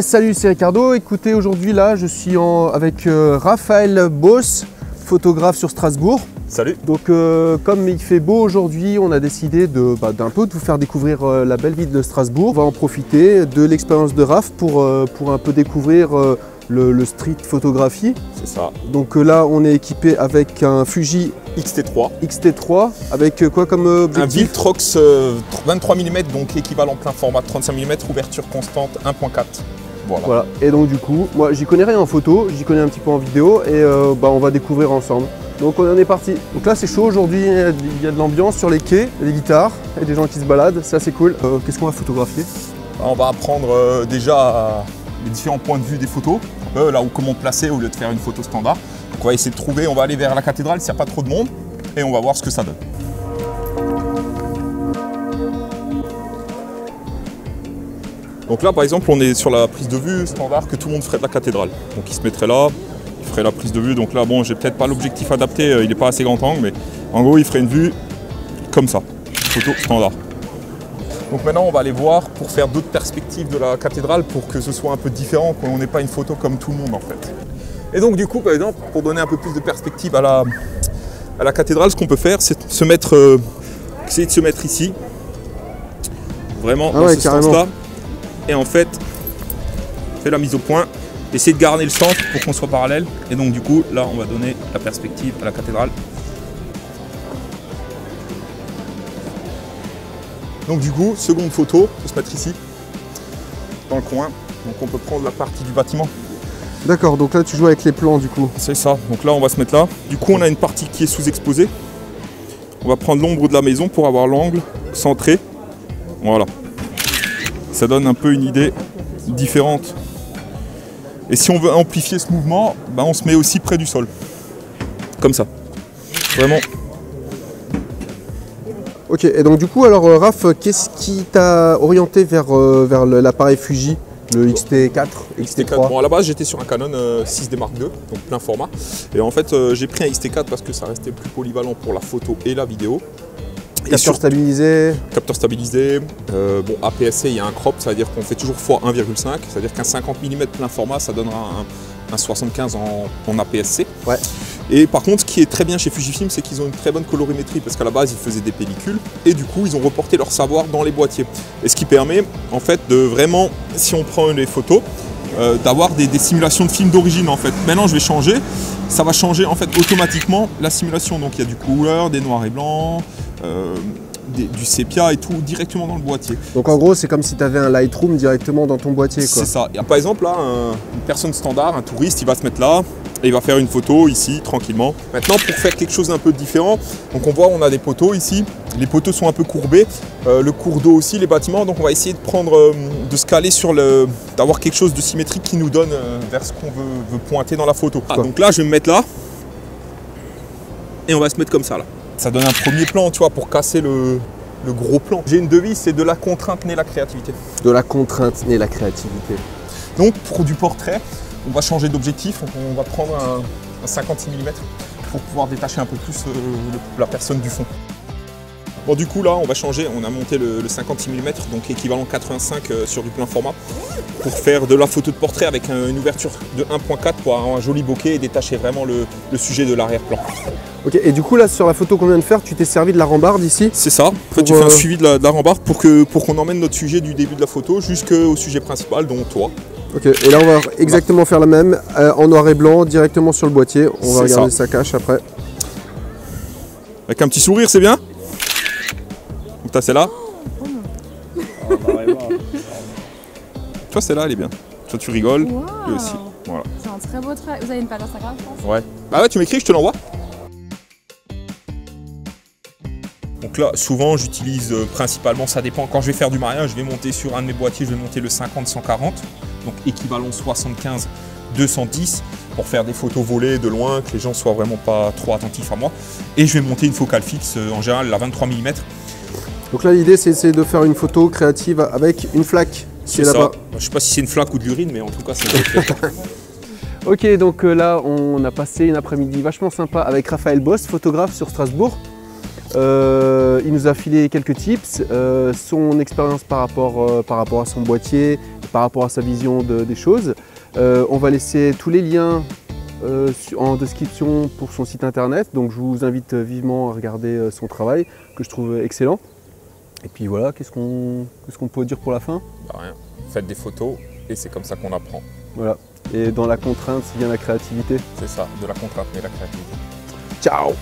Salut, c'est Ricardo. Écoutez, aujourd'hui là, je suis avec Raphaël Boss, photographe sur Strasbourg. Salut. Donc, comme il fait beau aujourd'hui, on a décidé d'un peu de vous faire découvrir la belle ville de Strasbourg. On va en profiter de l'expérience de Raph pour un peu découvrir le street photographie. C'est ça. Donc là, on est équipé avec un Fuji XT3 avec quoi comme objectif? Un Viltrox 23 mm, donc équivalent plein format 35 mm, ouverture constante 1.4. Voilà. Et donc du coup, moi j'y connais rien en photo, j'y connais un petit peu en vidéo et on va découvrir ensemble. Donc on en est parti. Donc là c'est chaud aujourd'hui, il y a de l'ambiance sur les quais, des guitares et des gens qui se baladent, c'est assez cool. Qu'est-ce qu'on va photographier? On va apprendre déjà les différents points de vue des photos, là où comment placer au lieu de faire une photo standard. Donc on va essayer de trouver, on va aller vers la cathédrale s'il n'y a pas trop de monde et on va voir ce que ça donne. Donc là par exemple on est sur la prise de vue standard que tout le monde ferait de la cathédrale. Donc il se mettrait là, il ferait la prise de vue. Donc là bon, j'ai peut-être pas l'objectif adapté, il n'est pas assez grand angle, mais en gros il ferait une vue comme ça, photo standard. Donc maintenant on va aller voir pour faire d'autres perspectives de la cathédrale pour que ce soit un peu différent, qu'on n'ait pas une photo comme tout le monde en fait. Et donc du coup par exemple pour donner un peu plus de perspective à la cathédrale, ce qu'on peut faire c'est essayer de se mettre ici, vraiment dans ce sens-là. Et en fait, fait la mise au point, essayer de garder le centre pour qu'on soit parallèle. Et donc du coup, là, on va donner la perspective à la cathédrale. Donc du coup, seconde photo, on peut se mettre ici, dans le coin. Donc on peut prendre la partie du bâtiment. D'accord, donc là tu joues avec les plans du coup. C'est ça, donc là on va se mettre là. Du coup on a une partie qui est sous-exposée. On va prendre l'ombre de la maison pour avoir l'angle centré. Voilà. Ça donne un peu une idée différente. Et si on veut amplifier ce mouvement, on se met aussi près du sol. Comme ça. Vraiment. Ok, et donc du coup, alors Raph, qu'est-ce qui t'a orienté vers l'appareil Fuji, le XT4, XT3? Bon, à la base, j'étais sur un Canon 6D Mark II, donc plein format. Et en fait, j'ai pris un XT4 parce que ça restait plus polyvalent pour la photo et la vidéo. Capteur stabilisé. Capteur stabilisé. Bon, APS-C, il y a un crop, ça veut dire qu'on fait toujours x 1,5. C'est-à-dire qu'un 50 mm plein format, ça donnera un 75 en APS-C. Ouais. Et par contre, ce qui est très bien chez Fujifilm, c'est qu'ils ont une très bonne colorimétrie parce qu'à la base, ils faisaient des pellicules et du coup, ils ont reporté leur savoir dans les boîtiers. Et ce qui permet, en fait, de vraiment, si on prend les photos, d'avoir des simulations de films d'origine en fait. Maintenant je vais changer, ça va changer en fait automatiquement la simulation. Donc il y a du couleur, des noirs et blancs, du sépia et tout directement dans le boîtier. Donc en gros c'est comme si tu avais un Lightroom directement dans ton boîtier. C'est ça. Et par exemple là, une personne standard, un touriste, il va se mettre là et il va faire une photo ici tranquillement. Maintenant pour faire quelque chose d'un peu différent, donc on voit on a des poteaux ici, les poteaux sont un peu courbés, le cours d'eau aussi, les bâtiments, donc on va essayer de prendre, de se caler sur d'avoir quelque chose de symétrique qui nous donne vers ce qu'on veut pointer dans la photo. Donc là je vais me mettre là et on va se mettre comme ça là. Ça donne un premier plan, tu vois, pour casser le gros plan. J'ai une devise, c'est de la contrainte naît la créativité. De la contrainte naît la créativité. Donc pour du portrait, on va changer d'objectif, on va prendre un 56 mm pour pouvoir détacher un peu plus la personne du fond. Bon du coup là on va changer, on a monté le 56 mm, donc équivalent 85 sur du plein format, pour faire de la photo de portrait avec une ouverture de 1.4 pour avoir un joli bokeh et détacher vraiment le sujet de l'arrière-plan. Ok, et du coup là sur la photo qu'on vient de faire, tu t'es servi de la rambarde ici? C'est ça, en fait tu fais un suivi de la rambarde pour qu'on emmène notre sujet du début de la photo jusqu'au sujet principal, dont toi. Ok, et là on va exactement faire la même, en noir et blanc, directement sur le boîtier. On va regarder sa cache après. Avec un petit sourire, c'est bien? Donc t'as celle-là. Toi celle-là elle est bien. Toi tu rigoles, lui aussi. Voilà. C'est un très beau travail. Vous avez une page Instagram, je pense? Ouais. Bah ouais, tu m'écris, je te l'envoie. Donc là, souvent j'utilise principalement, ça dépend, quand je vais faire du mariage, je vais monter sur un de mes boîtiers, je vais monter le 50-140, donc équivalent 75-210 pour faire des photos volées de loin, que les gens soient vraiment pas trop attentifs à moi. Et je vais monter une focale fixe, en général la 23 mm. Donc là l'idée c'est de faire une photo créative avec une flaque qui est là-bas. Je sais pas si c'est une flaque ou de l'urine, mais en tout cas c'est une Ok, donc là on a passé une après-midi vachement sympa avec Raphaël Boss, photographe sur Strasbourg. Il nous a filé quelques tips, son expérience par rapport à son boîtier, par rapport à sa vision des choses. On va laisser tous les liens en description pour son site internet, donc je vous invite vivement à regarder son travail que je trouve excellent. Et puis voilà, qu'est-ce qu'on peut dire pour la fin? Bah, rien. Faites des photos et c'est comme ça qu'on apprend. Voilà. Et dans la contrainte vient la créativité. C'est ça, de la contrainte mais la créativité. Ciao!